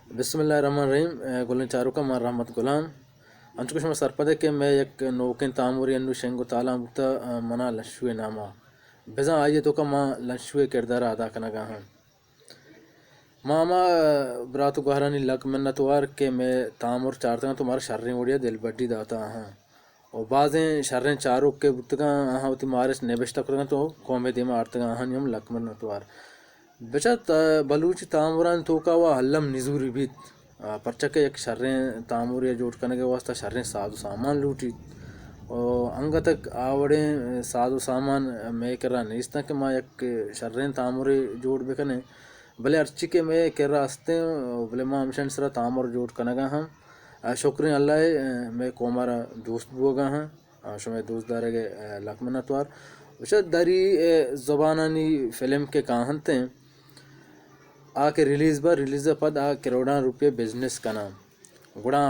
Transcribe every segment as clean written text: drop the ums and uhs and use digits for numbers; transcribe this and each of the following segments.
بسم اللہ الرحمن الرحیم گلن چارو کا مار رحمت غلام انچو شما سرپدے کہ میں یک نوکن تاموری انو شنگو تالا مکتا منا لشوے نامہ بزاں آئیے تو کا ماں لشوے کردار ادا کنگا ہاں ماما براتو گہرانی لگ منتوار کہ میں تامور چارتا تو مارا شریں اڑیا دل بڈی داتا ہاں اور بعضیں شریں چارو کے بتگاں ہاں ہوتی مارس نبشتہ کرگاں تو قوم دیما آرتگاں ہاں نیم لگ منتوار بچت بلوچ تاموران تو کا وا حلم نزوری بیت پرچکے یک شریں تاموری جوڑ کنگے واسطہ شریں ساز و سامان لوٹی اور انگا تک آوڑیں ساز و سامان میں کرا نیستا کہ ما یک شریں تاموری جوڑ بکنے بلے ارچی کے میں کرا ہستے بلے ما ہمشن سرا تامور جوڑ کنگا ہاں شکرین اللہ میں کومارا دوست بوگا ہاں شمع دوست دارے گے لک منتوار وشد داری زبانانی فلم کے کہانتے ہیں آ کے ریلیز پد آ کروڑاں روپے بزنس کنا گڑا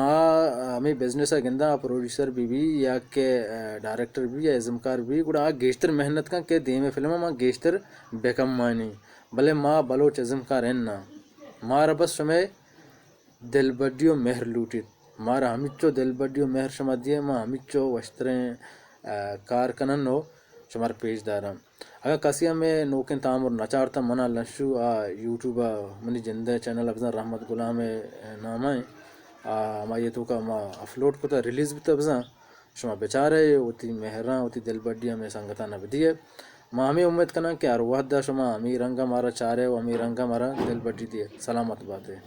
ہمیں بزنس گندا پروڈیوسر بھی یا کہ ڈائریکٹر بھی یا ازمکار بھی گڑا گیشتر محنت کا کہ دیمے فلم ما گیشتر بیکم مانی بلے ما بلوچ ازمکار ہیں نا مارا بس شمع دل بڈیو مہر لوٹیت مارا ہمچو دل بڈیو مہر شما دیے ما ہمچو وشتریں کار کننو شمار پیش داراں اگر کسی میں نوکن تامور نچارتا منا لنشو یوٹیوب منی جندے چینل ابزا رحمت غلام نام ہے ما یہ تو کا ما اپلوڈ کتا ریلیز بھی تبزاں شما بیچارے ہوتی مہراں ہوتی دل بڈی ہمیں سنگتا نبدی ہے ما ہمیں امید کنا کہ ارواح دا شما ہمیں رنگا مارا چارے و ہمیں رنگا مارا دل بڈی دیے سلامت بات ہے.